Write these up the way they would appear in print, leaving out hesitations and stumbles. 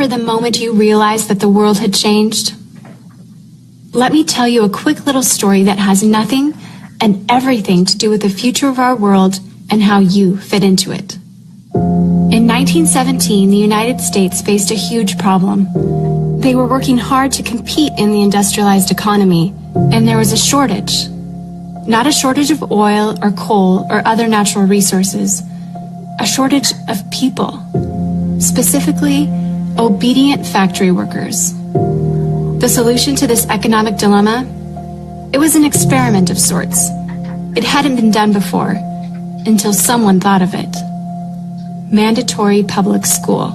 remember the moment you realized that the world had changed? Let me tell you a quick little story that has nothing and everything to do with the future of our world and how you fit into it. In 1917, the United States faced a huge problem. They were working hard to compete in the industrialized economy, and there was a shortage. Not a shortage of oil or coal or other natural resources, a shortage of people, specifically obedient factory workers. The solution to this economic dilemma? It was an experiment of sorts. It hadn't been done before, until someone thought of it. Mandatory public school.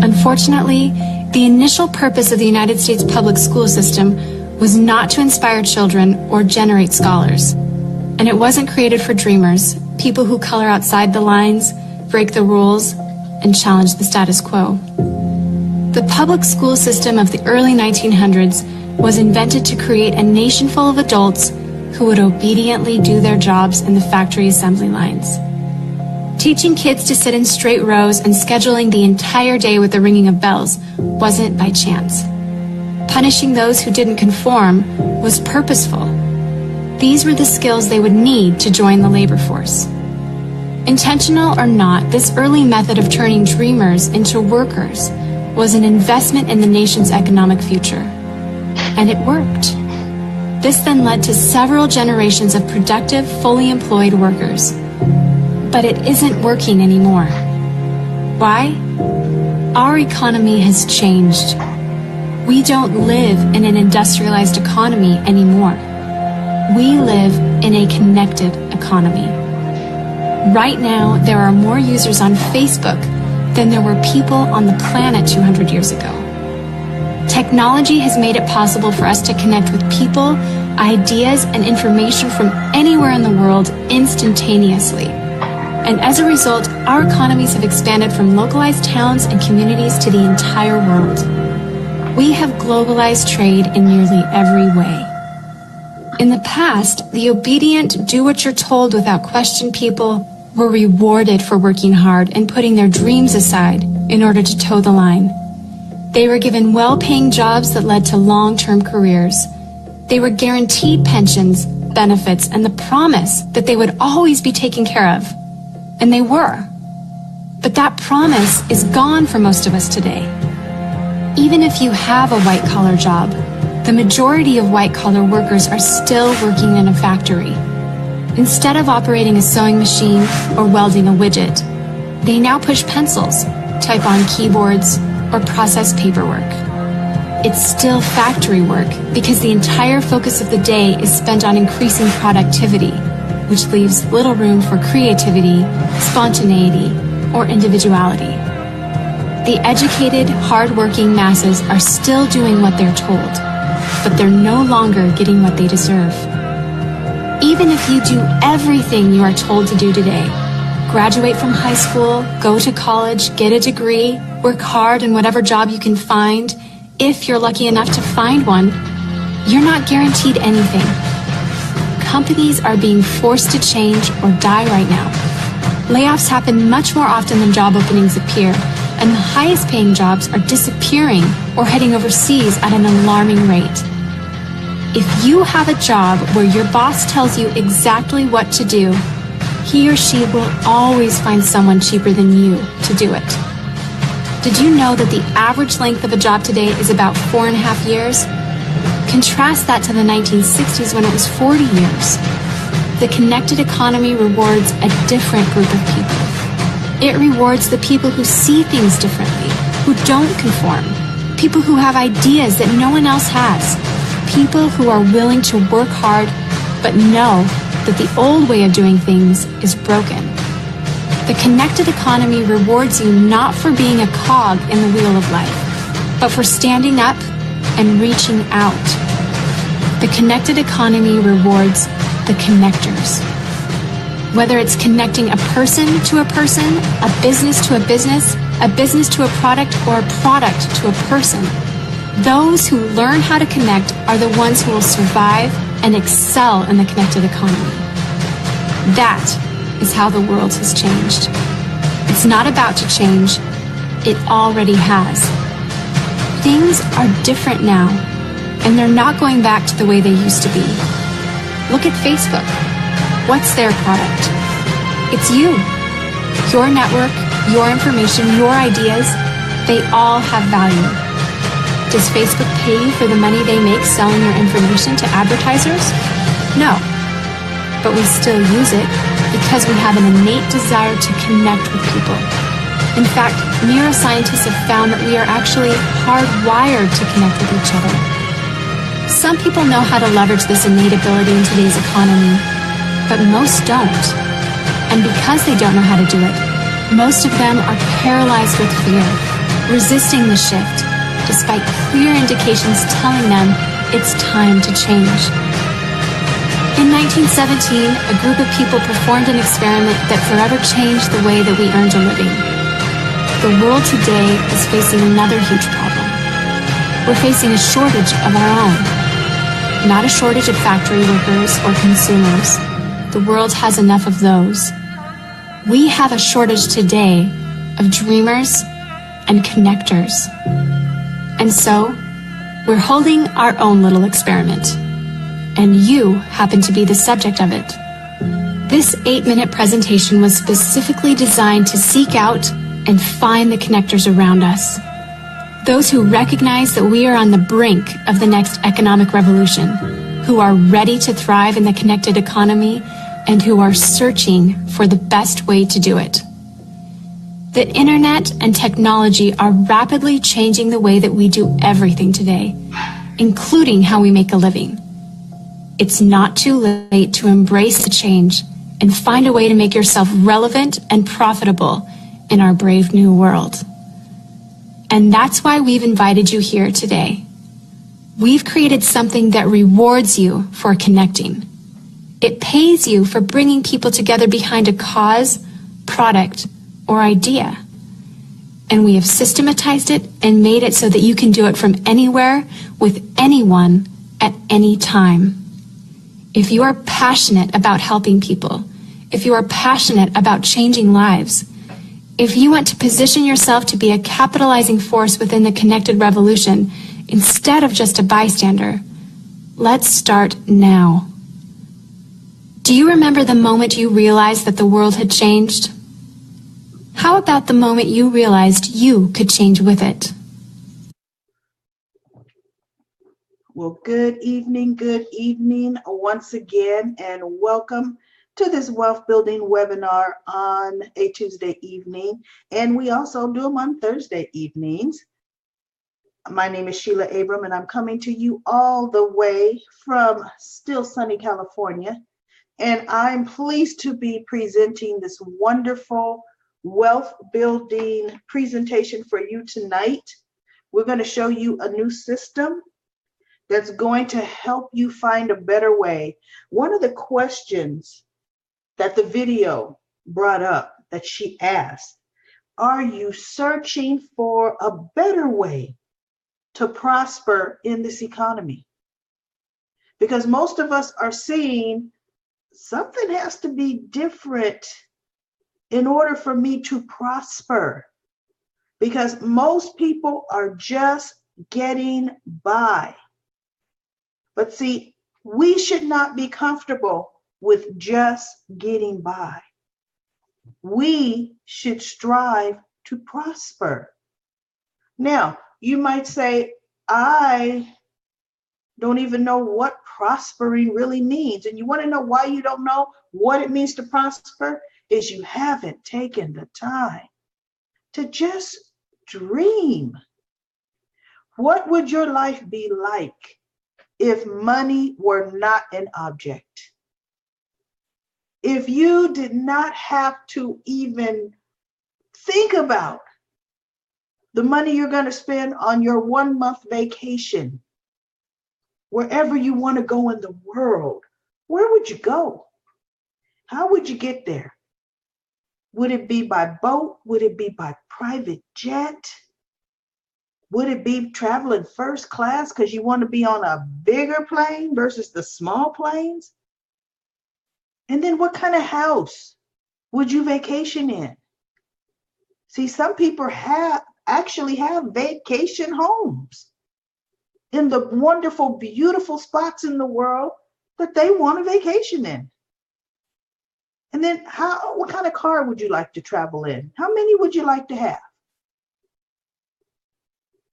Unfortunately, the initial purpose of the United States public school system was not to inspire children or generate scholars. And it wasn't created for dreamers, people who color outside the lines, break the rules, and challenge the status quo. The public school system of the early 1900s was invented to create a nation full of adults who would obediently do their jobs in the factory assembly lines. Teaching kids to sit in straight rows and scheduling the entire day with the ringing of bells wasn't by chance. Punishing those who didn't conform was purposeful. These were the skills they would need to join the labor force. Intentional or not, this early method of turning dreamers into workers was an investment in the nation's economic future. And it worked. This then led to several generations of productive, fully employed workers. But it isn't working anymore. Why? Our economy has changed. We don't live in an industrialized economy anymore. We live in a connected economy. Right now, there are more users on Facebook than there were people on the planet 200 years ago. Technology has made it possible for us to connect with people, ideas, and information from anywhere in the world instantaneously. And as a result, our economies have expanded from localized towns and communities to the entire world. We have globalized trade in nearly every way. In the past, the obedient, do-what-you're-told without question people were rewarded for working hard and putting their dreams aside in order to toe the line. They were given well-paying jobs that led to long-term careers. They were guaranteed pensions, benefits, and the promise that they would always be taken care of. And they were. But that promise is gone for most of us today. Even if you have a white-collar job, the majority of white-collar workers are still working in a factory. Instead of operating a sewing machine or welding a widget, they now push pencils, type on keyboards, or process paperwork. It's still factory work because the entire focus of the day is spent on increasing productivity, which leaves little room for creativity, spontaneity, or individuality. The educated, hard-working masses are still doing what they're told, but they're no longer getting what they deserve. Even if you do everything you are told to do today, graduate from high school, go to college, get a degree, work hard in whatever job you can find, if you're lucky enough to find one, you're not guaranteed anything. Companies are being forced to change or die right now. Layoffs happen much more often than job openings appear, and the highest paying jobs are disappearing or heading overseas at an alarming rate. If you have a job where your boss tells you exactly what to do, he or she will always find someone cheaper than you to do it. Did you know that the average length of a job today is about 4.5 years? Contrast that to the 1960s when it was 40 years. The connected economy rewards a different group of people. It rewards the people who see things differently, who don't conform, people who have ideas that no one else has, people who are willing to work hard but know that the old way of doing things is broken. The connected economy rewards you not for being a cog in the wheel of life, but for standing up and reaching out. The connected economy rewards the connectors. Whether it's connecting a person to a person, a business to a business to a product, or a product to a person, those who learn how to connect are the ones who will survive and excel in the connected economy. That is how the world has changed. It's not about to change. it already has. Things are different now, and they're not going back to the way they used to be. Look at Facebook. What's their product? It's you. Your network, your information, your ideas, they all have value. Does Facebook pay you for the money they make selling your information to advertisers? No. But we still use it because we have an innate desire to connect with people. In fact, neuroscientists have found that we are actually hardwired to connect with each other. Some people know how to leverage this innate ability in today's economy, but most don't. And because they don't know how to do it, most of them are paralyzed with fear, resisting the shift, despite clear indications telling them it's time to change. In 1917, a group of people performed an experiment that forever changed the way that we earned a living. The world today is facing another huge problem. We're facing a shortage of our own. Not a shortage of factory workers or consumers. The world has enough of those. We have a shortage today of dreamers and connectors. And so, we're holding our own little experiment. And you happen to be the subject of it. This 8-minute presentation was specifically designed to seek out and find the connectors around us. Those who recognize that we are on the brink of the next economic revolution, who are ready to thrive in the connected economy, and who are searching for the best way to do it. The internet and technology are rapidly changing the way that we do everything today, including how we make a living. It's not too late to embrace the change and find a way to make yourself relevant and profitable in our brave new world. And that's why we've invited you here today. We've created something that rewards you for connecting. It pays you for bringing people together behind a cause, product, or idea. And we have systematized it and made it so that you can do it from anywhere with anyone at any time. If you are passionate about helping people, if you are passionate about changing lives, if you want to position yourself to be a capitalizing force within the connected revolution instead of just a bystander, let's start now. Do you remember the moment you realized that the world had changed? How about the moment you realized you could change with it? Well, good evening once again, and welcome to this wealth building webinar on a Tuesday evening. And we also do them on Thursday evenings. My name is Sheila Abram, and I'm coming to you all the way from still sunny California. And I'm pleased to be presenting this wonderful wealth building presentation for you tonight. We're going to show you a new system that's going to help you find a better way. One of the questions that the video brought up that she asked, are you searching for a better way to prosper in this economy? Because most of us are seeing something has to be different in order for me to prosper. Because most people are just getting by. But see, we should not be comfortable with just getting by. We should strive to prosper. Now, you might say, I don't even know what prospering really means. And you want to know why you don't know what it means to prosper? Is you haven't taken the time to just dream. What would your life be like if money were not an object? If you did not have to even think about the money you're going to spend on your 1-month vacation, wherever you want to go in the world, where would you go? How would you get there? Would it be by boat? Would it be by private jet? Would it be traveling first class because you want to be on a bigger plane versus the small planes? And then what kind of house would you vacation in? See, some people have actually have vacation homes in the wonderful, beautiful spots in the world that they want to vacation in. And then what kind of car would you like to travel in? How many would you like to have?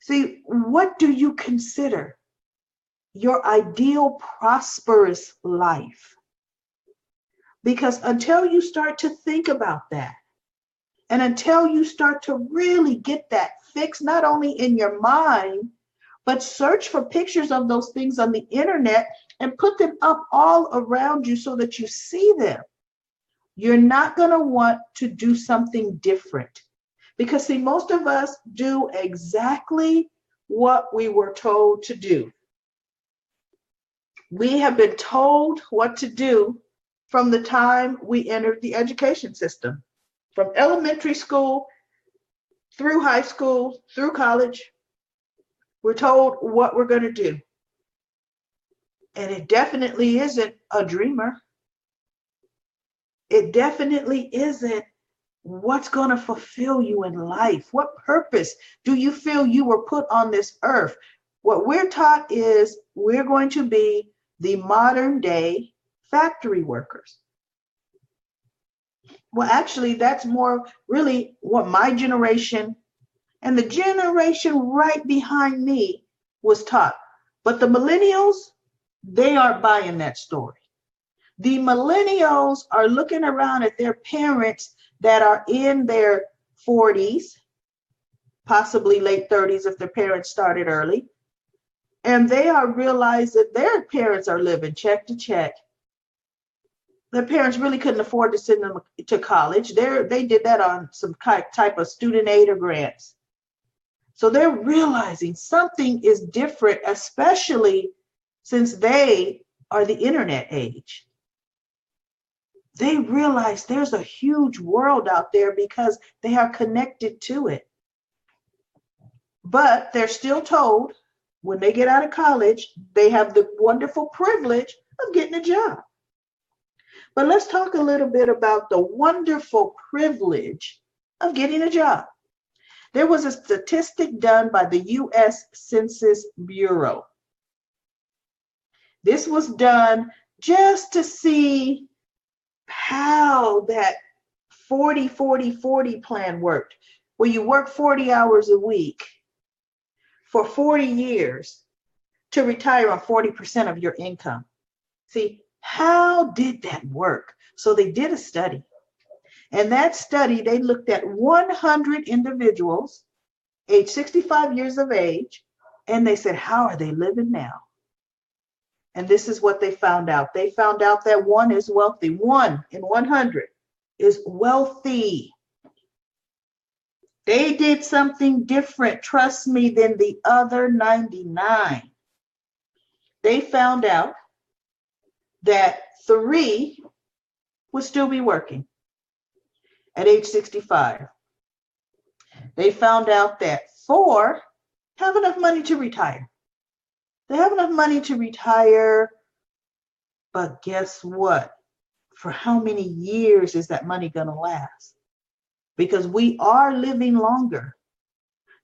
See, what do you consider your ideal prosperous life? Because until you start to think about that, and until you start to really get that fixed, not only in your mind, but search for pictures of those things on the internet and put them up all around you so that you see them, you're not going to want to do something different. Because see, most of us do exactly what we were told to do. We have been told what to do from the time we entered the education system, from elementary school through high school, through college. We're told what we're going to do. And it definitely isn't a dreamer. It definitely isn't what's going to fulfill you in life. What purpose do you feel you were put on this earth? What we're taught is we're going to be the modern day factory workers. Well, actually, that's more really what my generation and the generation right behind me was taught. But the millennials, they aren't buying that story. The millennials are looking around at their parents that are in their 40s, possibly late 30s if their parents started early, and they are realizing that their parents are living check to check. Their parents really couldn't afford to send them to college. They did that on some type of student aid or grants. So they're realizing something is different, especially since they are the internet age. They realize there's a huge world out there because they are connected to it. But they're still told when they get out of college, they have the wonderful privilege of getting a job. But let's talk a little bit about the wonderful privilege of getting a job. There was a statistic done by the U.S. Census Bureau. This was done just to see how that 40-40-40 plan worked, where you work 40 hours a week for 40 years to retire on 40% of your income. See, how did that work? So they did a study. And that study, they looked at 100 individuals, age 65 years of age, and they said, how are they living now? And this is what they found out. They found out that one is wealthy. 1 in 100 is wealthy. They did something different, trust me, than the other 99. They found out that 3 would still be working at age 65. They found out that 4 have enough money to retire. They have enough money to retire, but guess what? For how many years is that money going to last? Because we are living longer.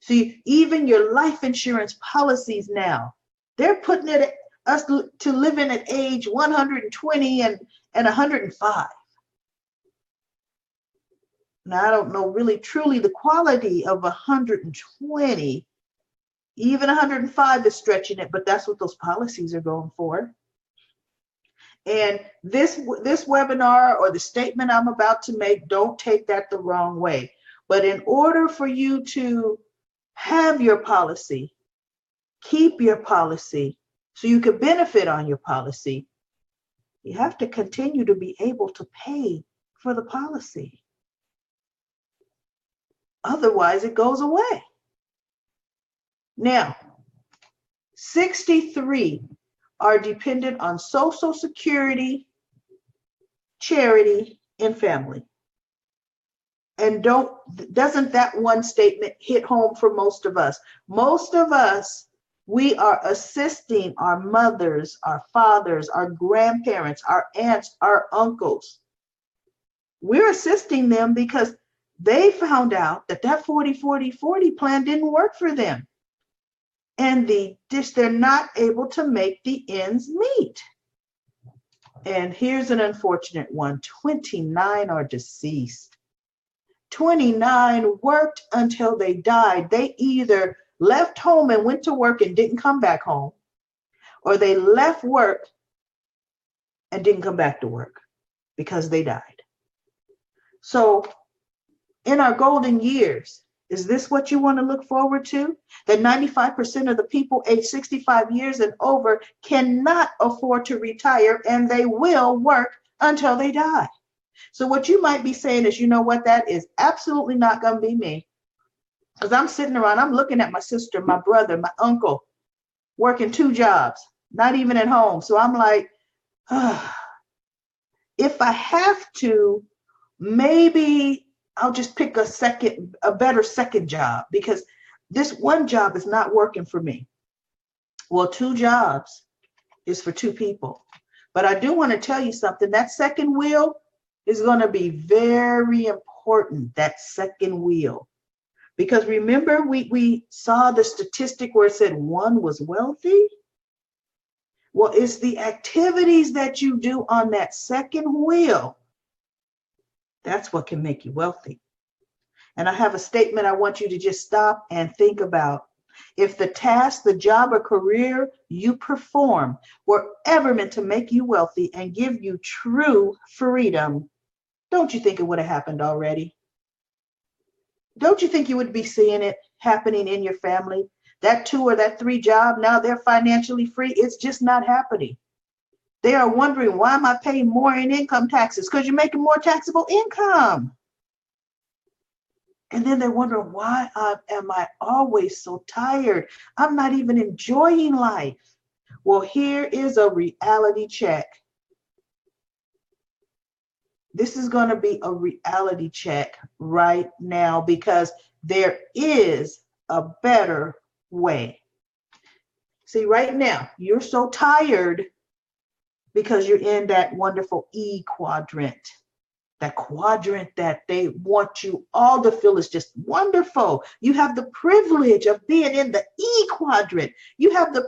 See, even your life insurance policies now, they're putting us to living at age 120 and 105. Now, I don't know really truly the quality of 120. Even 105 is stretching it, but that's what those policies are going for. And this webinar or the statement I'm about to make, don't take that the wrong way. But in order for you to have your policy, keep your policy, so you can benefit on your policy, you have to continue to be able to pay for the policy. Otherwise, it goes away. Now, 63 are dependent on Social Security, charity, and family. And doesn't that one statement hit home for most of us? Most of us, we are assisting our mothers, our fathers, our grandparents, our aunts, our uncles. We're assisting them because they found out that that 40-40-40 plan didn't work for them. And they're not able to make the ends meet. And here's an unfortunate one. 29 are deceased. 29 worked until they died. They either left home and went to work and didn't come back home, or they left work and didn't come back to work because they died. So in our golden years, is this what you want to look forward to? That 95% of the people aged 65 years and over cannot afford to retire, and they will work until they die. So what you might be saying is, you know what, that is absolutely not going to be me. Because I'm sitting around, I'm looking at my sister, my brother, my uncle, working 2 jobs, not even at home. So I'm like, if I have to, maybe I'll just pick a better second job, because this one job is not working for me. Well, 2 jobs is for 2 people. But I do want to tell you something. That second wheel is going to be very important, that second wheel. Because remember, we saw the statistic where it said 1 was wealthy. Well, it's the activities that you do on that second wheel. That's what can make you wealthy. And I have a statement I want you to just stop and think about. If the task, the job, or career you perform were ever meant to make you wealthy and give you true freedom, don't you think it would have happened already? Don't you think you would be seeing it happening in your family? That 2 or that 3 job, now they're financially free. It's just not happening. They are wondering, why am I paying more in income taxes? Because you're making more taxable income. And then they're wondering, why am I always so tired? I'm not even enjoying life. Well, here is a reality check. This is going to be a reality check right now, because there is a better way. See, right now, you're so tired because you're in that wonderful E quadrant. That quadrant that they want you all to feel is just wonderful. You have the privilege of being in the E quadrant. You have the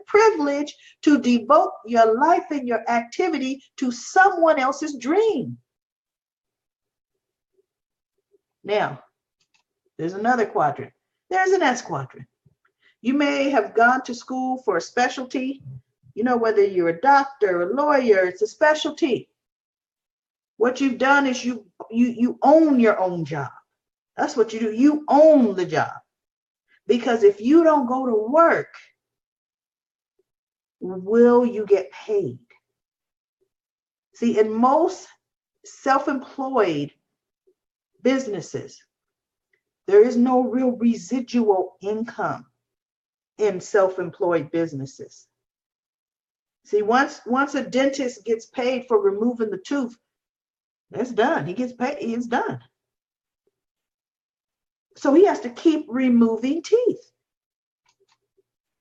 privilege to devote your life and your activity to someone else's dream. Now, there's another quadrant. There's an S quadrant. You may have gone to school for a specialty. You know, whether you're a doctor, a lawyer, it's a specialty. What you've done is you own your own job. That's what you do. You own the job. Because if you don't go to work, will you get paid? See, in most self-employed businesses, there is no real residual income in self-employed businesses. See, once a dentist gets paid for removing the tooth, it's done. He gets paid. It's done. So he has to keep removing teeth.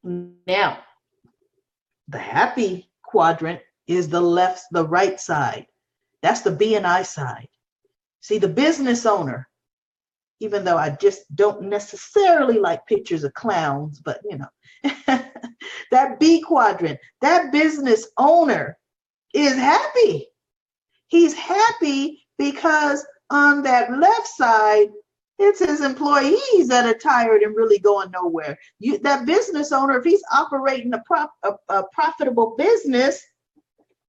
Now, the happy quadrant is the right side. That's the B&I side. See, the business owner, even though I just don't necessarily like pictures of clowns, but you know, that B quadrant, that business owner is happy. He's happy because on that left side, it's his employees that are tired and really going nowhere. That business owner, if he's operating a profitable business,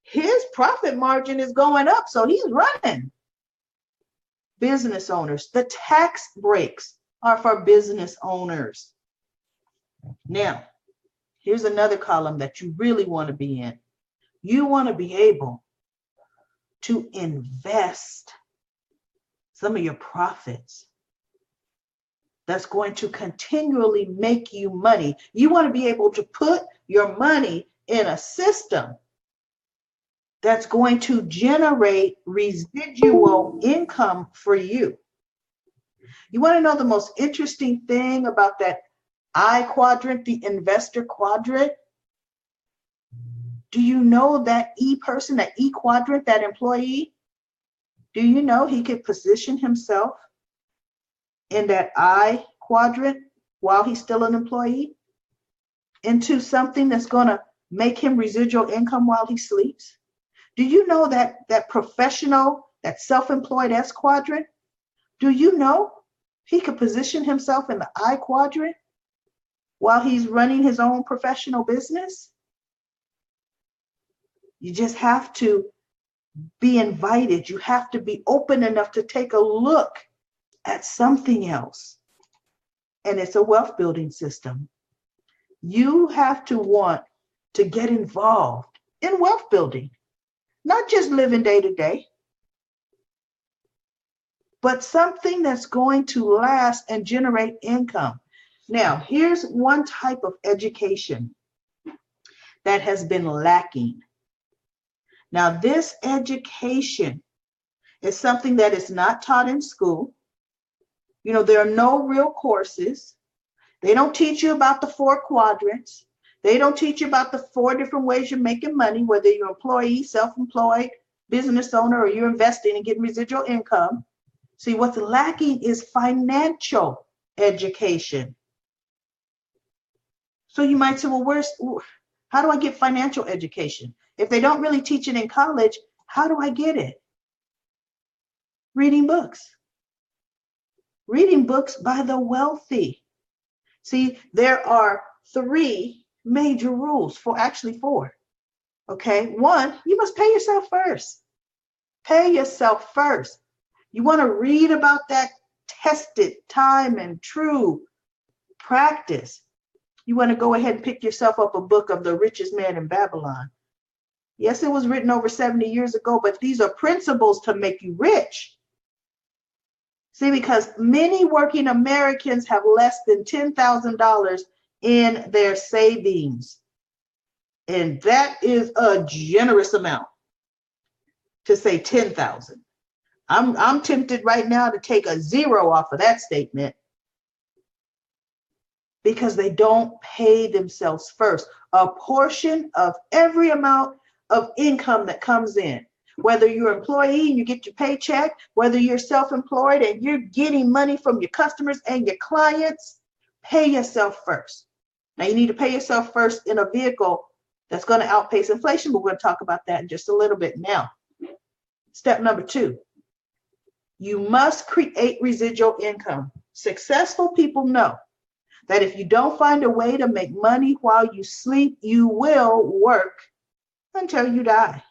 his profit margin is going up, so he's running. Business owners, the tax breaks are for business owners. Now, here's another column that you really want to be in. You want to be able to invest some of your profits that's going to continually make you money. You want to be able to put your money in a system that's going to generate residual income for you. You want to know the most interesting thing about that I quadrant, the investor quadrant? Do you know that E person, that E quadrant, that employee? Do you know he could position himself in that I quadrant while he's still an employee into something that's going to make him residual income while he sleeps? Do you know that that professional, that self-employed S quadrant, do you know he could position himself in the I quadrant while he's running his own professional business? You just have to be invited. You have to be open enough to take a look at something else. And it's a wealth building system. You have to want to get involved in wealth building, not just living day to day, but something that's going to last and generate income. Now, here's one type of education that has been lacking. Now, this education is something that is not taught in school. You know, there are no real courses. They don't teach you about the 4 quadrants. They don't teach you about the 4 different ways you're making money, whether you're employee, self-employed, business owner, or you're investing and getting residual income. See, what's lacking is financial education. So you might say, well, how do I get financial education? If they don't really teach it in college, how do I get it? Reading books. Reading books by the wealthy. See, there are 3 major rules, actually 4. Okay, 1, you must pay yourself first. Pay yourself first. You want to read about that tested time and true practice. You want to go ahead and pick yourself up a book of The Richest Man in Babylon. Yes, it was written over 70 years ago, but these are principles to make you rich. See, because many working Americans have less than $10,000 in their savings. And that is a generous amount to say 10,000. I'm tempted right now to take a 0 off of that statement because they don't pay themselves first. A portion of every amount of income that comes in, whether you're an employee and you get your paycheck, whether you're self-employed and you're getting money from your customers and your clients, pay yourself first. Now you need to pay yourself first in a vehicle that's going to outpace inflation, but we're going to talk about that in just a little bit now. Step number 2, you must create residual income. Successful people know that if you don't find a way to make money while you sleep, you will work until you die.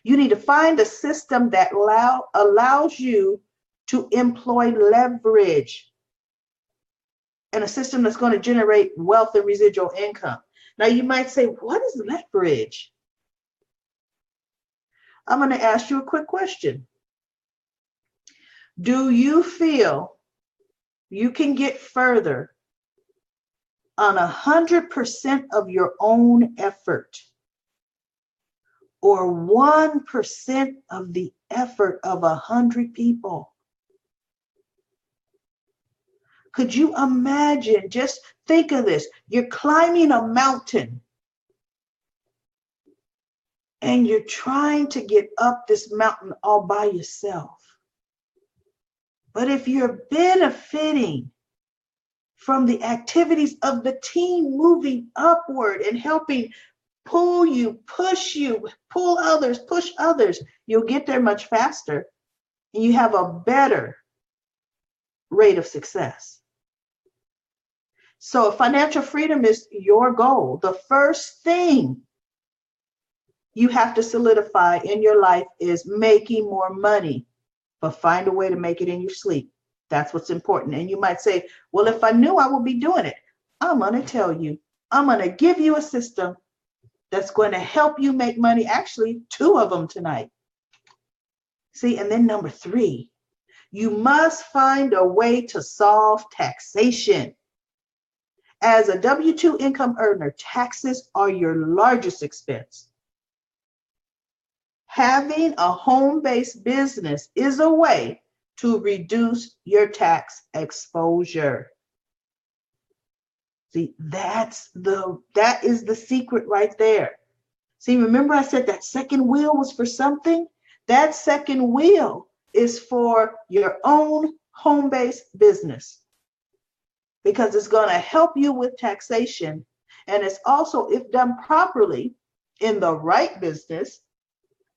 You need to find a system that allows you to employ leverage and a system that's going to generate wealth and residual income. Now you might say, what is leverage? I'm going to ask you a quick question. Do you feel you can get further on 100% of your own effort or 1% of the effort of 100 people? Could you imagine? Just think of this. You're climbing a mountain and you're trying to get up this mountain all by yourself. But if you're benefiting from the activities of the team moving upward and helping pull you, pull others, push others, you'll get there much faster and you have a better rate of success. So if financial freedom is your goal, the first thing you have to solidify in your life is making more money, but find a way to make it in your sleep. That's what's important. And you might say, well, if I knew, I would be doing it. I'm going to tell you, I'm going to give you a system that's going to help you make money. Actually, 2 of them tonight. See, and then number 3, you must find a way to solve taxation. As a W-2 income earner, taxes are your largest expense. Having a home-based business is a way to reduce your tax exposure. See, that is the secret right there. See, remember I said that second wheel was for something? That second wheel is for your own home-based business because it's going to help you with taxation. And it's also, if done properly in the right business,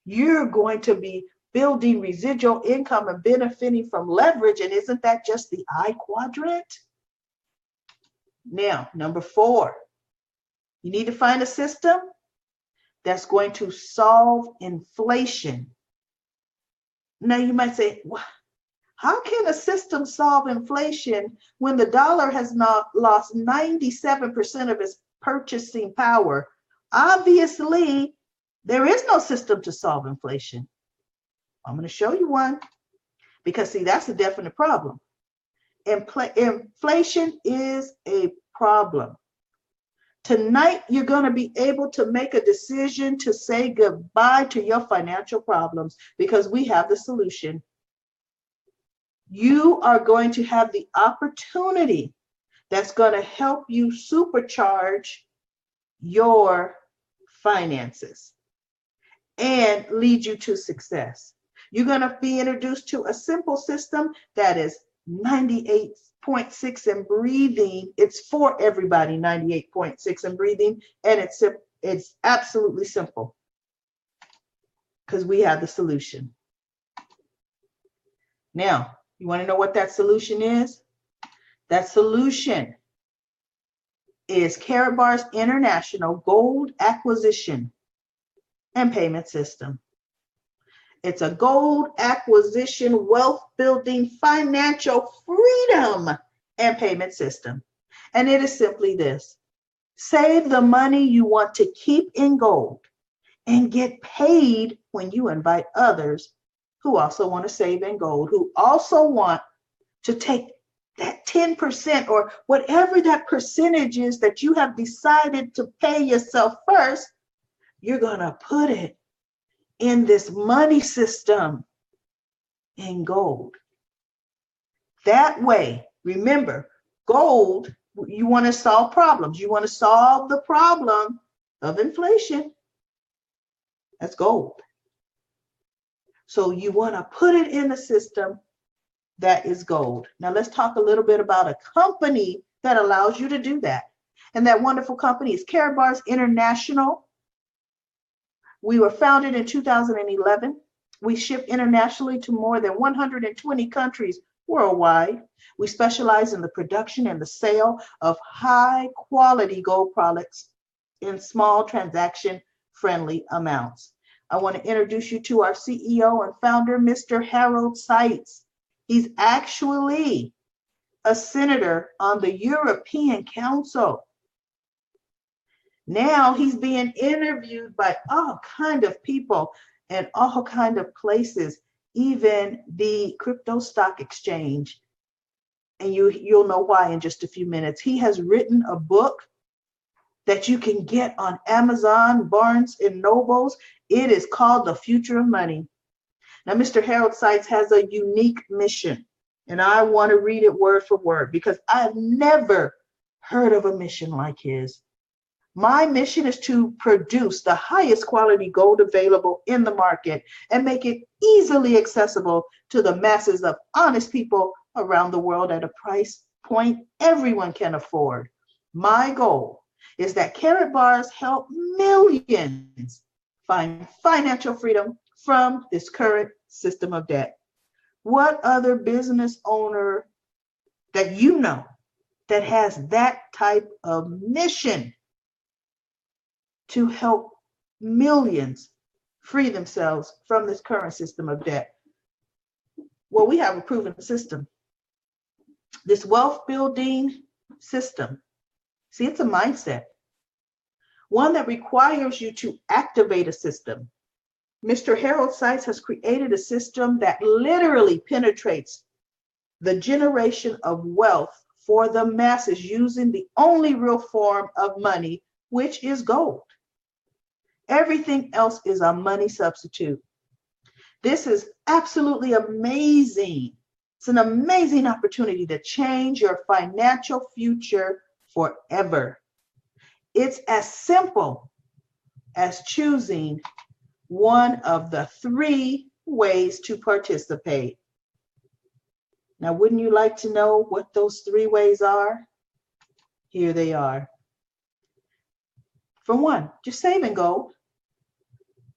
you're going to be building residual income and benefiting from leverage. And isn't that just the I quadrant? Now, number 4, you need to find a system that's going to solve inflation. Now you might say, well, how can a system solve inflation when the dollar has not lost 97% of its purchasing power? Obviously, there is no system to solve inflation. I'm going to show you one because, see, that's a definite problem. Inflation is a problem. Tonight, you're going to be able to make a decision to say goodbye to your financial problems because we have the solution. You are going to have the opportunity that's going to help you supercharge your finances and lead you to success. You're going to be introduced to a simple system that is 98.6 and breathing. It's for everybody, 98.6 and breathing. And it's absolutely simple because we have the solution. Now, you want to know what that solution is? That solution is Karatbar's International Gold Acquisition and Payment System. It's a gold acquisition, wealth building, financial freedom and payment system. And it is simply this: save the money you want to keep in gold and get paid when you invite others who also want to save in gold, who also want to take that 10% or whatever that percentage is that you have decided to pay yourself first. You're going to put it in this money system in gold. That way, remember, gold, you want to solve problems. You want to solve the problem of inflation. That's gold. So you want to put it in a system that is gold. Now let's talk a little bit about a company that allows you to do that. And that wonderful company is Karatbar's International. We were founded in 2011. We ship internationally to more than 120 countries worldwide. We specialize in the production and the sale of high quality gold products in small transaction friendly amounts. I want to introduce you to our CEO and founder, Mr. Harold Seitz. He's actually a senator on the European Council. Now he's being interviewed by all kind of people and all kind of places, even the crypto stock exchange. And you'll know why in just a few minutes. He has written a book that you can get on Amazon, Barnes and Nobles. It is called The Future of Money. Now, Mr. Harold Seitz has a unique mission, and I want to read it word for word because I've never heard of a mission like his. My mission is to produce the highest quality gold available in the market and make it easily accessible to the masses of honest people around the world at a price point everyone can afford. My goal is that Karatbars help millions find financial freedom from this current system of debt. What other business owner that you know that has that type of mission to help millions free themselves from this current system of debt? Well, we have a proven system. This wealth building system, see, it's a mindset, one that requires you to activate a system. Mr. Harold Seitz has created a system that literally penetrates the generation of wealth for the masses using the only real form of money, which is gold. Everything else is a money substitute. This is absolutely amazing. It's an amazing opportunity to change your financial future forever. It's as simple as choosing one of the 3 ways to participate. Now, wouldn't you like to know what those three ways are? Here they are. For one, just saving gold.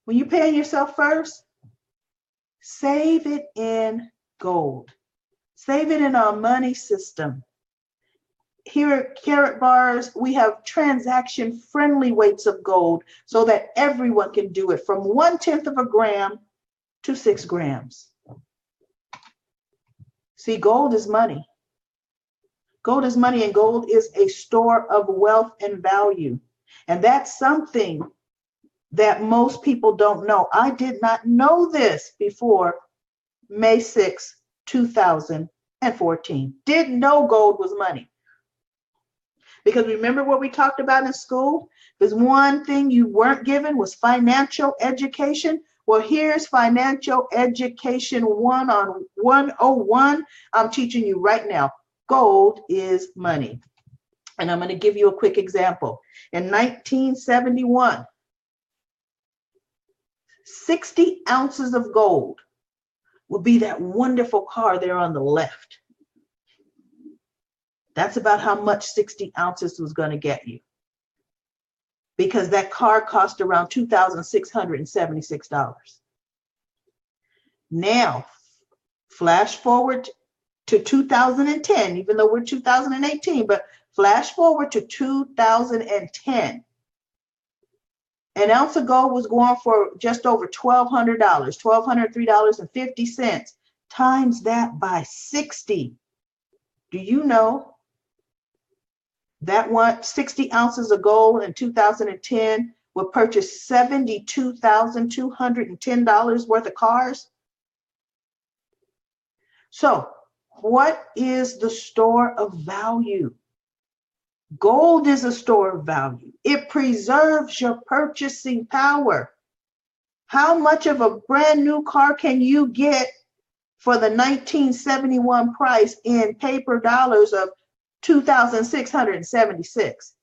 When you're paying yourself first, save it in gold. Save it in our money system. Here at Carrot Bars, we have transaction-friendly weights of gold so that everyone can do it from 1/10 of a gram to 6 grams. See, gold is money. Gold is money, and gold is a store of wealth and value. And that's something that most people don't know. I did not know this before May 6, 2014. Didn't know gold was money. Because remember what we talked about in school? There's one thing you weren't given was financial education. Well, here's financial education 101. I'm teaching you right now. Gold is money. And I'm going to give you a quick example. In 1971, 60 ounces of gold would be that wonderful car there on the left. That's about how much 60 ounces was going to get you. Because that car cost around $2,676. Now, flash forward to 2010, even though we're 2018, but flash forward to 2010. An ounce of gold was going for just over $1,200, $1,203.50. Times that by 60. Do you know that 60 ounces of gold in 2010 would purchase $72,210 worth of cars? So, what is the store of value? Gold is a store of value. It preserves your purchasing power. How much of a brand new car can you get for the 1971 price in paper dollars of $2,676?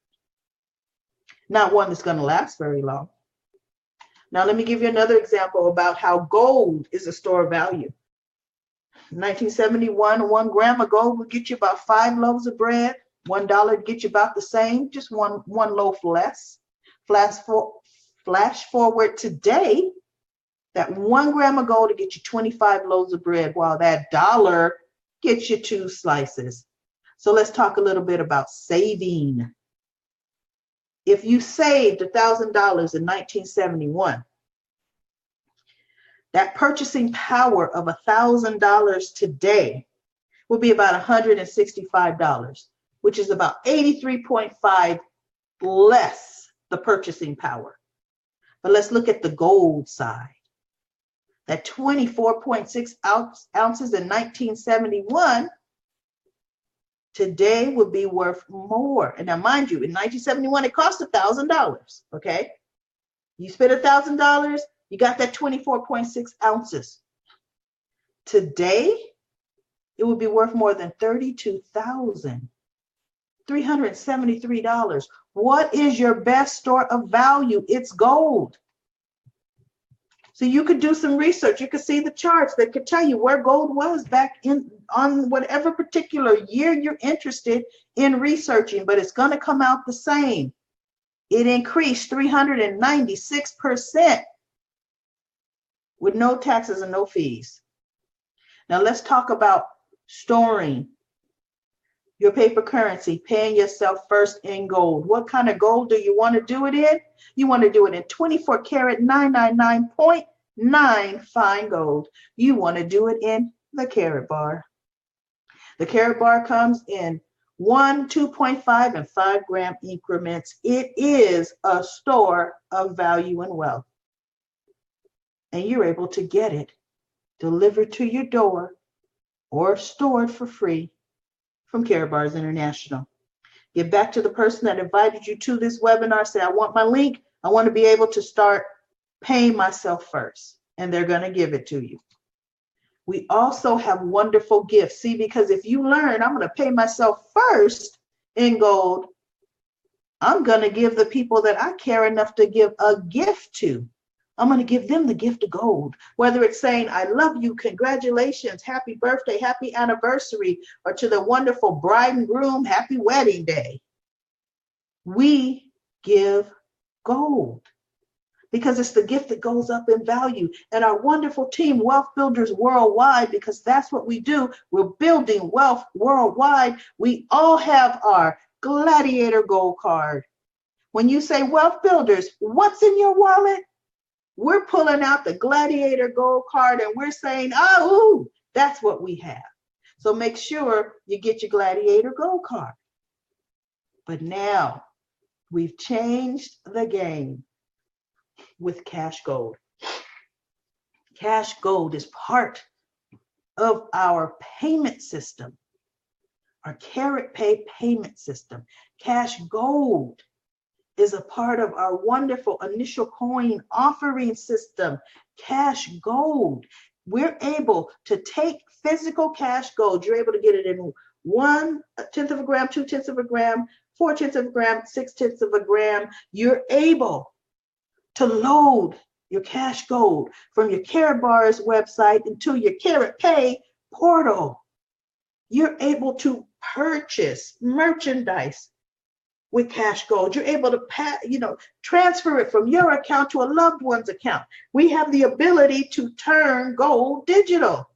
Not one that's going to last very long. Now, let me give you another example about how gold is a store of value. 1971, 1 gram of gold would get you about 5 loaves of bread. $1 would get you about the same, just one loaf less. Flash forward today, that 1 gram of gold to get you 25 loaves of bread, while that dollar gets you 2 slices. So let's talk a little bit about saving. If you saved $1,000 in 1971, that purchasing power of $1,000 today will be about $165, which is about 83.5 less the purchasing power. But let's look at the gold side. That 24.6 ounces in 1971 today would be worth more. And now, mind you, in 1971, it cost $1,000, okay? You spent $1,000, you got that 24.6 ounces. Today, it would be worth more than $32,373. What is your best store of value? It's gold. So you could do some research. You could see the charts that could tell you where gold was back on whatever particular year you're interested in researching, but it's going to come out the same. It increased 396% with no taxes and no fees. Now let's talk about storing your paper currency, paying yourself first in gold. What kind of gold do you want to do it in? You want to do it in 24 karat 999.9 fine gold. You want to do it in the Carrot Bar. The Carrot Bar comes in 1, 2.5, and 5 gram increments. It is a store of value and wealth. And you're able to get it delivered to your door or stored for free from Carrot Bars International. Get back to the person that invited you to this webinar. Say, I want my link. I want to be able to start paying myself first. And they're going to give it to you. We also have wonderful gifts. See, because if you learn, I'm going to pay myself first in gold, I'm going to give the people that I care enough to give a gift to I'm going to give them the gift of gold, whether it's saying, I love you, congratulations, happy birthday, happy anniversary, or to the wonderful bride and groom, happy wedding day. We give gold because it's the gift that goes up in value. And our wonderful team, Wealth Builders Worldwide, because that's what we do. We're building wealth worldwide. We all have our Gladiator Gold card. When you say Wealth Builders, what's in your wallet? We're pulling out the Gladiator Gold card and we're saying, oh, that's what we have. So make sure you get your Gladiator Gold card. But now we've changed the game with Cash Gold. Cash Gold is part of our payment system, our Carrot Pay payment system. Cash Gold is a part of our wonderful initial coin offering system, Cash Gold. We're able to take physical cash gold. You're able to get it in 1/10 of a gram, 2/10 of a gram, 4/10 of a gram, 6/10 of a gram. You're able to load your Cash Gold from your Karatbars website into your Carrot Pay portal. You're able to purchase merchandise with Cash Gold. You're able to transfer it from your account to a loved one's account. We have the ability to turn gold digital.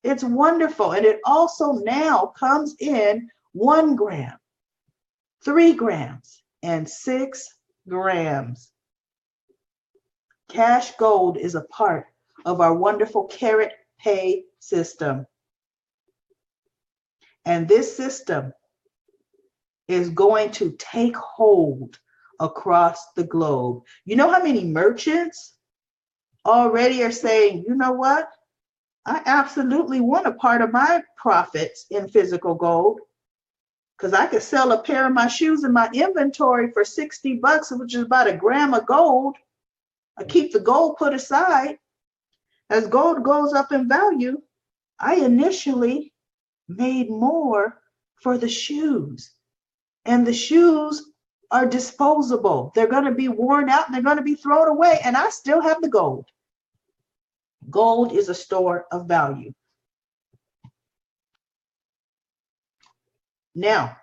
It's wonderful. And it also now comes in 1 gram, 3 grams, and 6 grams. Cash Gold is a part of our wonderful Carrot Pay system. And this system is going to take hold across the globe. You know how many merchants already are saying, you know what? I absolutely want a part of my profits in physical gold because I could sell a pair of my shoes in my inventory for $60, which is about a gram of gold. I keep the gold put aside. As gold goes up in value, I initially made more for the shoes. And the shoes are disposable. They're going to be worn out and they're going to be thrown away. And I still have the gold. Gold is a store of value. Now,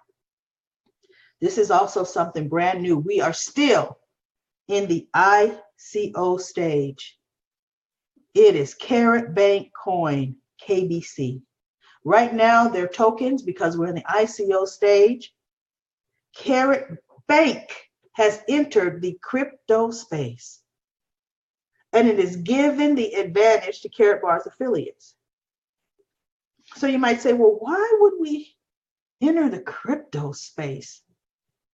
this is also something brand new. We are still in the ICO stage. It is Carat Bank Coin, KBC. Right now, they're tokens because we're in the ICO stage. Carat Bank has entered the crypto space, and it is given the advantage to Karatbars affiliates. So you might say, well, why would we enter the crypto space?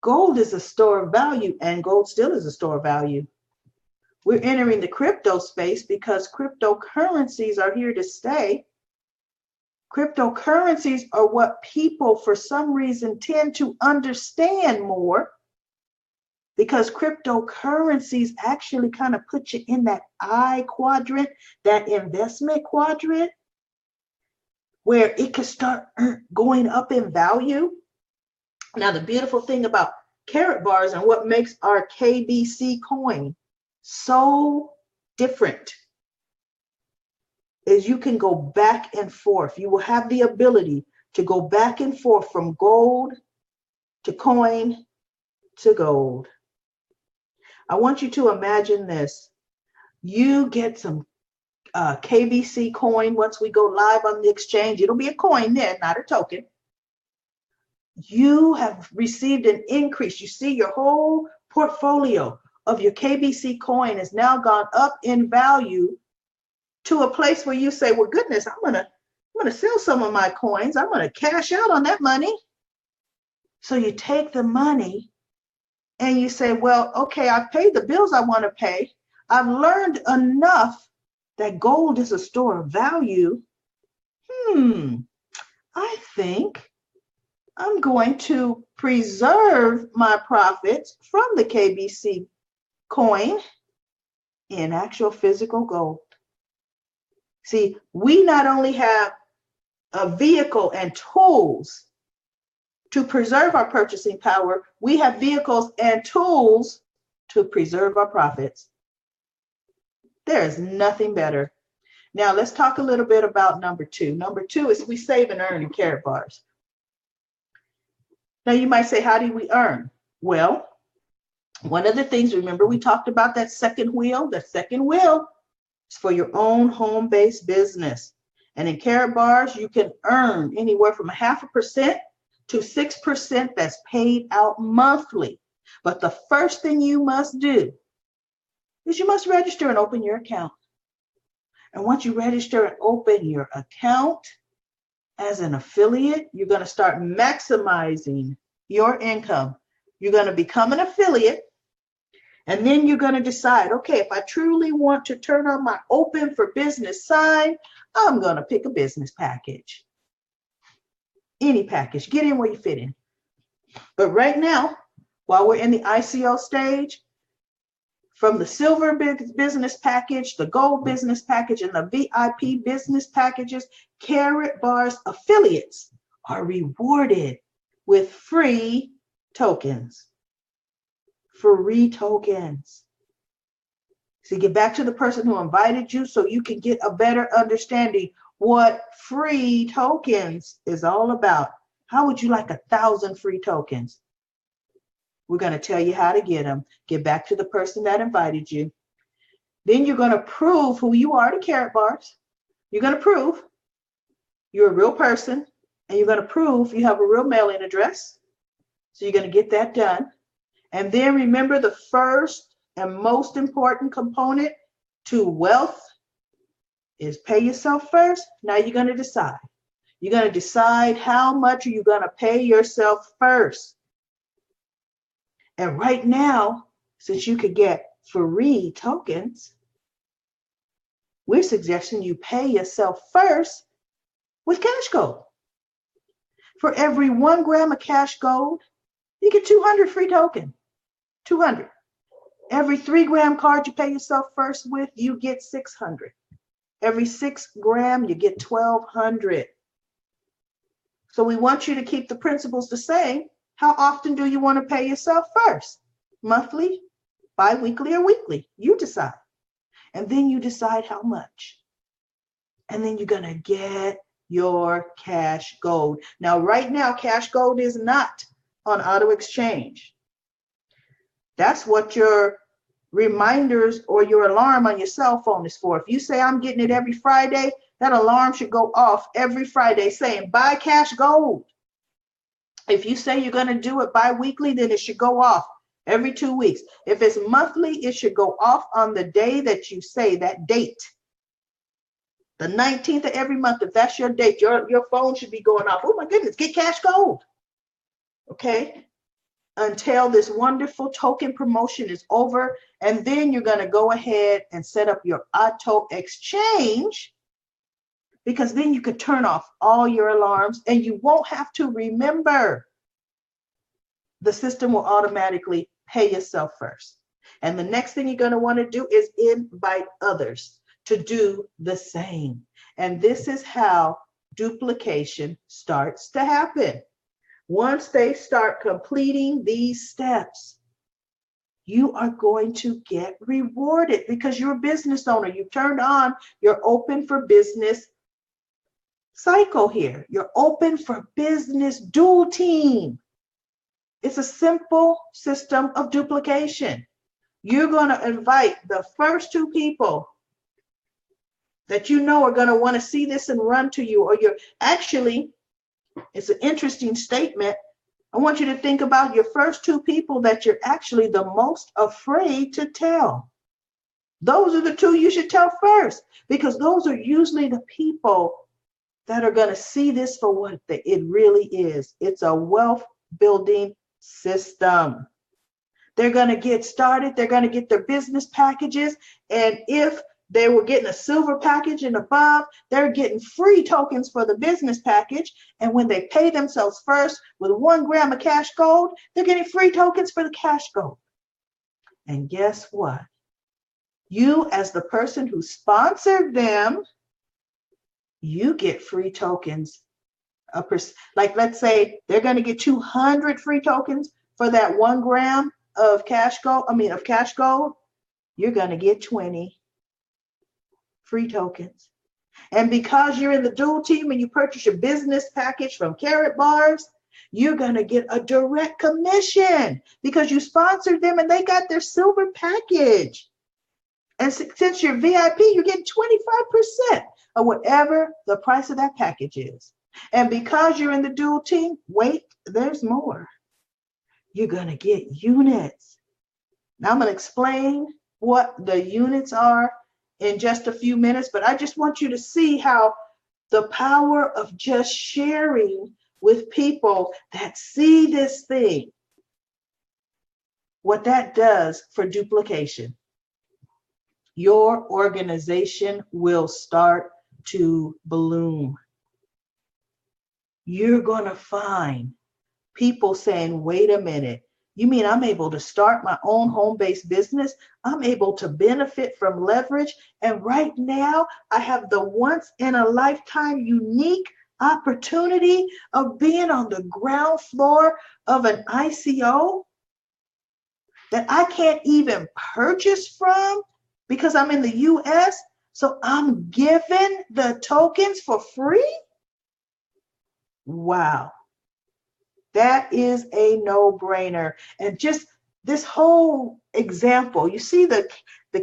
Gold is a store of value, and gold still is a store of value. We're entering the crypto space because cryptocurrencies are here to stay. Cryptocurrencies are what people, for some reason, tend to understand more because cryptocurrencies actually kind of put you in that I quadrant, that investment quadrant, where it could start going up in value. Now, the beautiful thing about Karatbars and what makes our KBC coin so different is you can go back and forth. You will have the ability to go back and forth from gold to coin to gold. I want you to imagine this. You get some KBC coin once we go live on the exchange. It'll be a coin then, not a token. You have received an increase. You see your whole portfolio of your KBC coin has now gone up in value to a place where you say, well, goodness, I'm gonna sell some of my coins. I'm gonna cash out on that money. So you take the money and you say, well, okay, I've paid the bills I want to pay. I've learned enough that gold is a store of value. I think I'm going to preserve my profits from the KBC coin in actual physical gold. See, we not only have a vehicle and tools to preserve our purchasing power, we have vehicles and tools to preserve our profits. There is nothing better. Now let's talk a little bit about number two. Number two is we save and earn in Carrot Bars. Now you might say, how do we earn? Well, one of the things, remember we talked about that second wheel? The second wheel is for your own home-based business. And in Carrot Bars, you can earn anywhere from 0.5% to 6% that's paid out monthly. But the first thing you must do is you must register and open your account. And once you register and open your account as an affiliate, you're going to start maximizing your income. You're going to become an affiliate. And then you're going to decide, okay, if I truly want to turn on my open for business sign, I'm going to pick a business package. Any package, get in where you fit in. But right now, while we're in the ICO stage, from the silver business package, the gold business package, and the VIP business packages, Carrot Bars affiliates are rewarded with free tokens. Free tokens. So get back to the person who invited you so you can get a better understanding what free tokens is all about. How would you like 1,000 free tokens? We're going to tell you how to get them. Get back to the person that invited you. Then you're going to prove who you are to Carrot Bars. You're going to prove you're a real person, and you're going to prove you have a real mailing address. So you're going to get that done. And then remember, the first and most important component to wealth is pay yourself first. Now you're going to decide. You're going to decide how much are you going to pay yourself first. And right now, since you could get free tokens, we're suggesting you pay yourself first with cash gold. For every 1 gram of cash gold, you get 200 free tokens. 200. Every 3-gram card you pay yourself first with, you get 600. Every 6 gram, you get 1,200. So we want you to keep the principles the same. How often do you want to pay yourself first? Monthly, bi-weekly, or weekly? You decide. And then you decide how much. And then you're going to get your cash gold. Now, right now, cash gold is not on auto exchange. That's what your reminders or your alarm on your cell phone is for. If you say I'm getting it every Friday, that alarm should go off every Friday saying buy cash gold. If you say you're going to do it bi-weekly, then it should go off every 2 weeks. If it's monthly, it should go off on the day that you say that date. The 19th of every month, if that's your date, your phone should be going off. Oh my goodness, get cash gold. Okay? Until this wonderful token promotion is over. And then you're going to go ahead and set up your auto exchange, because then you could turn off all your alarms and you won't have to remember. The system will automatically pay yourself first. And the next thing you're going to want to do is invite others to do the same. And this is how duplication starts to happen. Once they start completing these steps, you are going to get rewarded because you're a business owner. You've turned on your open for business cycle here. You're open for business dual team. It's a simple system of duplication. You're going to invite the first 2 people that you know are going to want to see this and run to you, or you're actually, it's an interesting statement. I want you to think about your first 2 people that you're actually the most afraid to tell. Those are the 2 you should tell first, because those are usually the people that are going to see this for what it really is. It's a wealth building system. They're going to get started. They're going to get their business packages. And if they were getting a silver package and above, they're getting free tokens for the business package. And when they pay themselves first with 1 gram of cash gold, they're getting free tokens for the cash gold. And guess what? You, as the person who sponsored them, you get free tokens. Like, let's say they're going to get 200 free tokens for that 1 gram of cash gold. You're going to get 20. free tokens. And because you're in the dual team and you purchase your business package from Carrot Bars, you're going to get a direct commission because you sponsored them and they got their silver package. And since you're VIP, you're getting 25% of whatever the price of that package is. And because you're in the dual team, wait, there's more. You're going to get units. Now I'm going to explain what the units are in just a few minutes, but I just want you to see how the power of just sharing with people that see this thing, what that does for duplication. Your organization will start to bloom. You're going to find people saying, wait a minute, you mean I'm able to start my own home-based business? I'm able to benefit from leverage. And right now, I have the once-in-a-lifetime unique opportunity of being on the ground floor of an ICO that I can't even purchase from because I'm in the US. So I'm given the tokens for free? Wow. That is a no-brainer. And just this whole example, you see the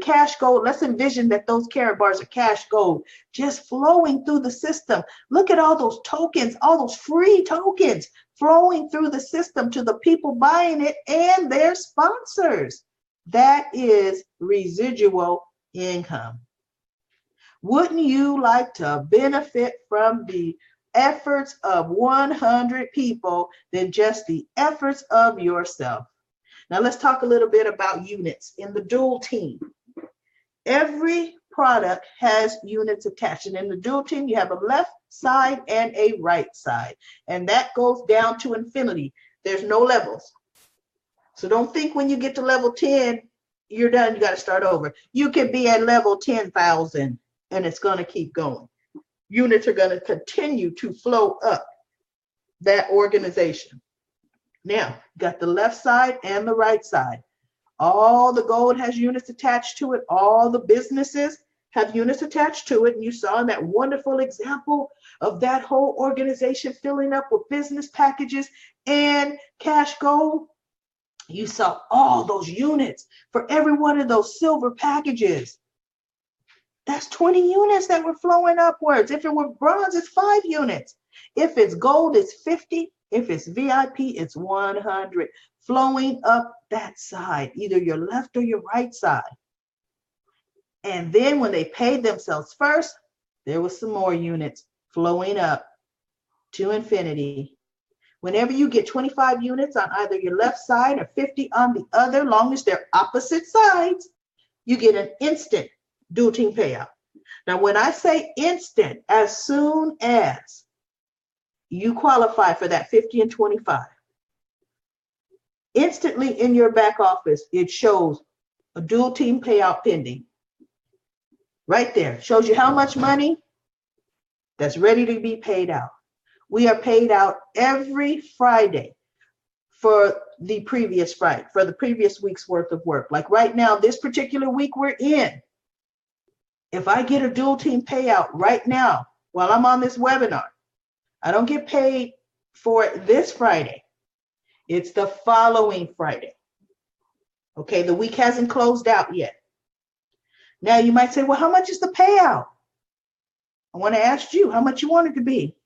cash gold. Let's envision that those Carrot Bars are cash gold just flowing through the system. Look at all those tokens, all those free tokens flowing through the system to the people buying it and their sponsors. That is residual income. Wouldn't you like to benefit from the efforts of 100 people than just the efforts of yourself? Now let's talk a little bit about units in the dual team. Every product has units attached, and in the dual team you have a left side and a right side, and that goes down to infinity. There's no levels. So don't think when you get to level 10 you're done, you got to start over. You can be at level 10,000 and it's going to keep going. Units are going to continue to flow up that organization. Now, got the left side and the right side. All the gold has units attached to it. All the businesses have units attached to it. And you saw in that wonderful example of that whole organization filling up with business packages and cash gold. You saw all those units for every one of those silver packages. That's 20 units that were flowing upwards. If it were bronze, it's 5 units. If it's gold, it's 50. If it's VIP, it's 100. Flowing up that side, either your left or your right side. And then when they paid themselves first, there was some more units flowing up to infinity. Whenever you get 25 units on either your left side or 50 on the other, long as they're opposite sides, you get an instant dual team payout. Now, when I say instant, as soon as you qualify for that 50 and 25, instantly in your back office, it shows a dual team payout pending. Right there, shows you how much money that's ready to be paid out. We are paid out every Friday for the previous Friday, for the previous week's worth of work. Like right now, this particular week we're in, if I get a dual team payout right now while I'm on this webinar, I don't get paid for it this Friday. It's the following Friday. Okay, the week hasn't closed out yet. Now you might say, well, how much is the payout? I want to ask you how much you want it to be.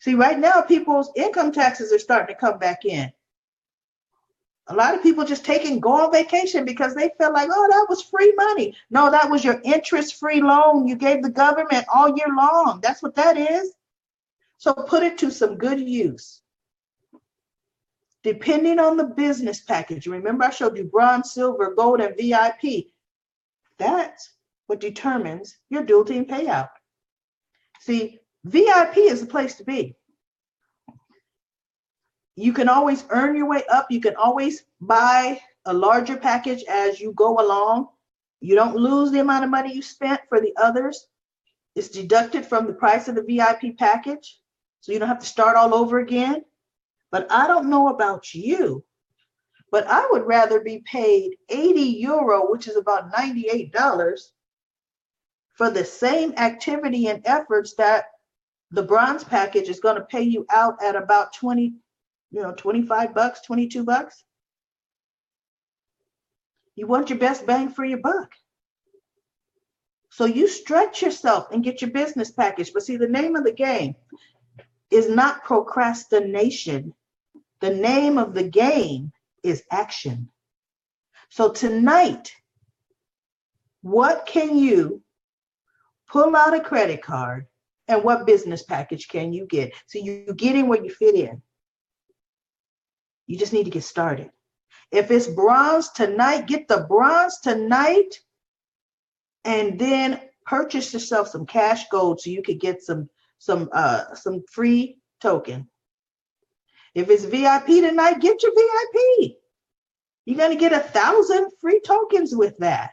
See, right now, people's income taxes are starting to come back in. A lot of people just go on vacation because they feel like, oh, that was free money. No, that was your interest-free loan you gave the government all year long. That's what that is. So put it to some good use. Depending on the business package, remember I showed you bronze, silver, gold, and VIP. That's what determines your dual team payout. See, VIP is the place to be. You can always earn your way up. You can always buy a larger package as you go along. You don't lose the amount of money you spent for the others. It's deducted from the price of the VIP package, so you don't have to start all over again. But I don't know about you, but I would rather be paid €80, which is about $98, for the same activity and efforts that the bronze package is going to pay you out at about 20, 25 bucks, 22 bucks. You want your best bang for your buck. So you stretch yourself and get your business package. But see, the name of the game is not procrastination. The name of the game is action. So tonight, what can you pull out a credit card and what business package can you get? So you get in where you fit in. You just need to get started. If it's bronze tonight, get the bronze tonight and then purchase yourself some cash gold so you could get some free token. If it's VIP tonight, get your VIP. You're going to get 1,000 free tokens with that.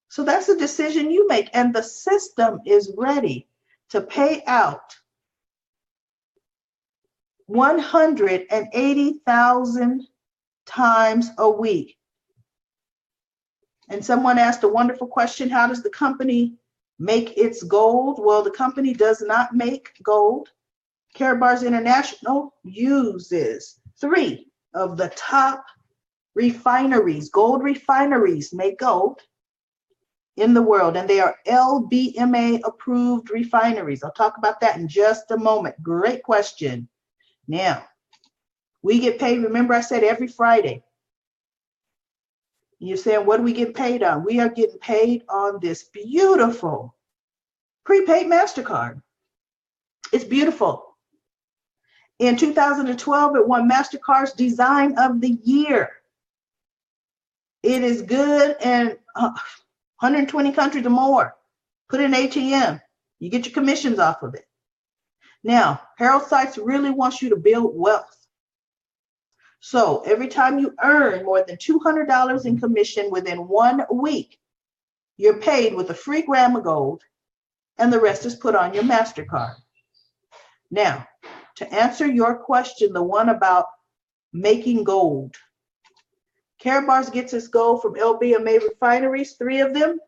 So that's a decision you make. And the system is ready to pay out 180,000 times a week. And someone asked a wonderful question, how does the company make its gold? Well, the company does not make gold. Karatbars International uses 3 of the top refineries, gold refineries make gold in the world, and they are LBMA approved refineries. I'll talk about that in just a moment. Great question. Now, we get paid, remember I said every Friday. You're saying, what do we get paid on? We are getting paid on this beautiful prepaid MasterCard. It's beautiful. In 2012, it won MasterCard's Design of the Year. It is good in 120 countries or more. Put in ATM. You get your commissions off of it. Now, Harold Sykes really wants you to build wealth. So every time you earn more than $200 in commission within 1 week, you're paid with a free gram of gold, and the rest is put on your MasterCard. Now, to answer your question, the one about making gold, Karatbars gets its gold from LBMA refineries, 3 of them.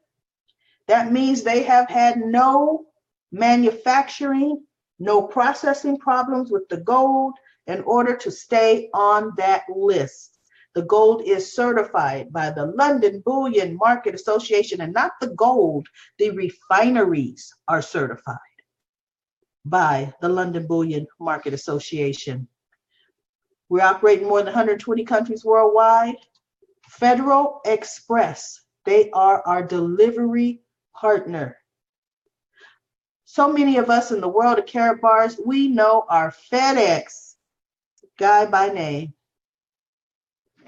That means they have had no manufacturing, no processing problems with the gold in order to stay on that list. The gold is certified by the London Bullion Market Association, and not the gold, the refineries are certified by the London Bullion Market Association. We operate in more than 120 countries worldwide. Federal Express, they are our delivery partner. So many of us in the world of Karatbars, we know our FedEx guy by name.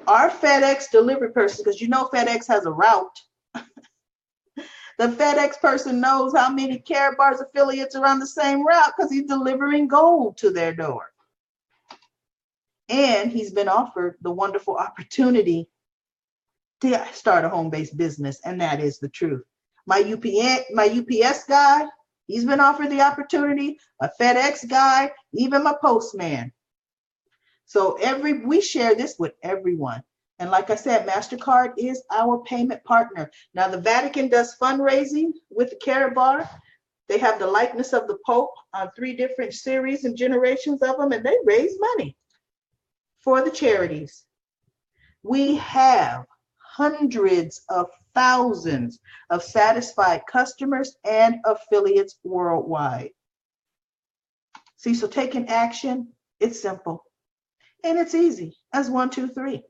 Our FedEx delivery person, because you know FedEx has a route. The FedEx person knows how many Karatbars affiliates are on the same route because he's delivering gold to their door. And he's been offered the wonderful opportunity to start a home-based business, and that is the truth. My UPS guy, he's been offered the opportunity, a FedEx guy, even my postman. So we share this with everyone. And like I said, MasterCard is our payment partner. Now, the Vatican does fundraising with the Karatbar. They have the likeness of the Pope on 3 different series and generations of them, and they raise money for the charities. We have hundreds of thousands of satisfied customers and affiliates worldwide. See, so taking action, it's simple and it's easy as 1, 2, 3.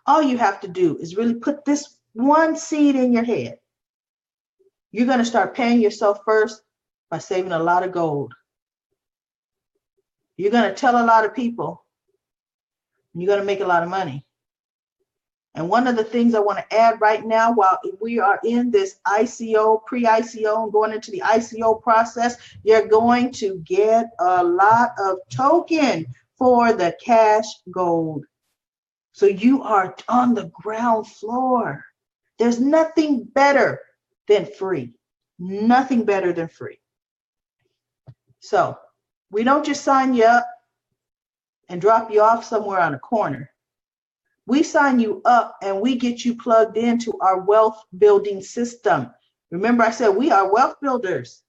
All you have to do is really put this one seed in your head. You're going to start paying yourself first by saving a lot of gold. You're going to tell a lot of people, and you're going to make a lot of money. And one of the things I want to add right now, while we are in this ICO, pre-ICO, and going into the ICO process, you're going to get a lot of token for the cash gold. So you are on the ground floor. There's nothing better than free. Nothing better than free. So we don't just sign you up and drop you off somewhere on a corner. We sign you up and we get you plugged into our wealth building system. Remember, I said we are wealth builders.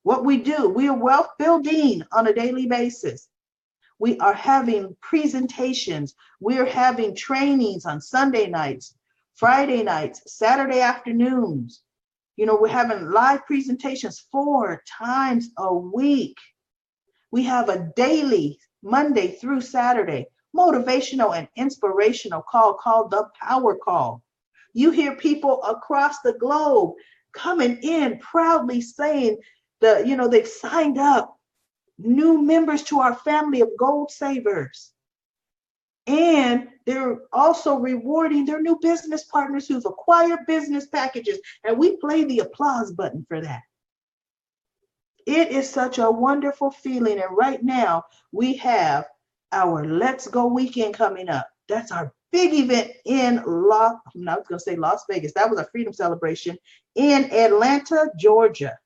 What we do, we are wealth building on a daily basis. We are having presentations. We're having trainings on Sunday nights, Friday nights, Saturday afternoons. You know, we're having live presentations 4 times a week. We have a daily, Monday through Saturday, motivational and inspirational call called the Power Call. You hear people across the globe coming in proudly saying that, you know, they've signed up, new members to our family of gold savers. And they're also rewarding their new business partners who've acquired business packages. And we play the applause button for that. It is such a wonderful feeling. And right now we have our Let's Go weekend coming up. That's our big event in Las Vegas. That was a freedom celebration in Atlanta, Georgia.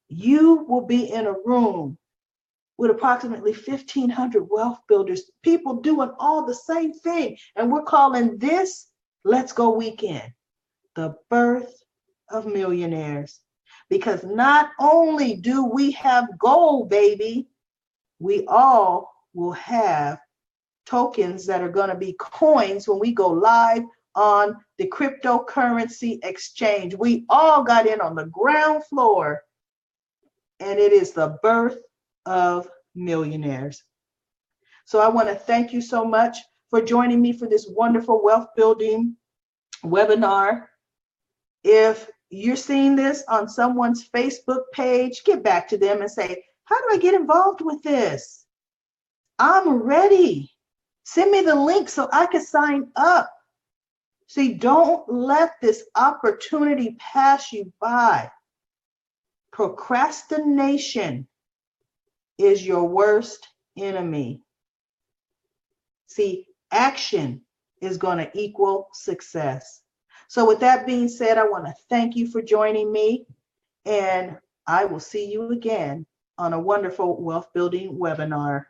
You will be in a room with approximately 1,500 wealth builders, people doing all the same thing. And we're calling this Let's Go Weekend, the birth of millionaires. Because not only do we have gold, baby, we all will have tokens that are going to be coins when we go live on the cryptocurrency exchange. We all got in on the ground floor, and it is the birth of millionaires. So I want to thank you so much for joining me for this wonderful wealth building webinar. If you're seeing this on someone's Facebook page, get back to them and say, how do I get involved with this? I'm ready. Send me the link so I can sign up. See, don't let this opportunity pass you by. Procrastination is your worst enemy. See, action is going to equal success. So with that being said, I want to thank you for joining me, and I will see you again on a wonderful wealth building webinar.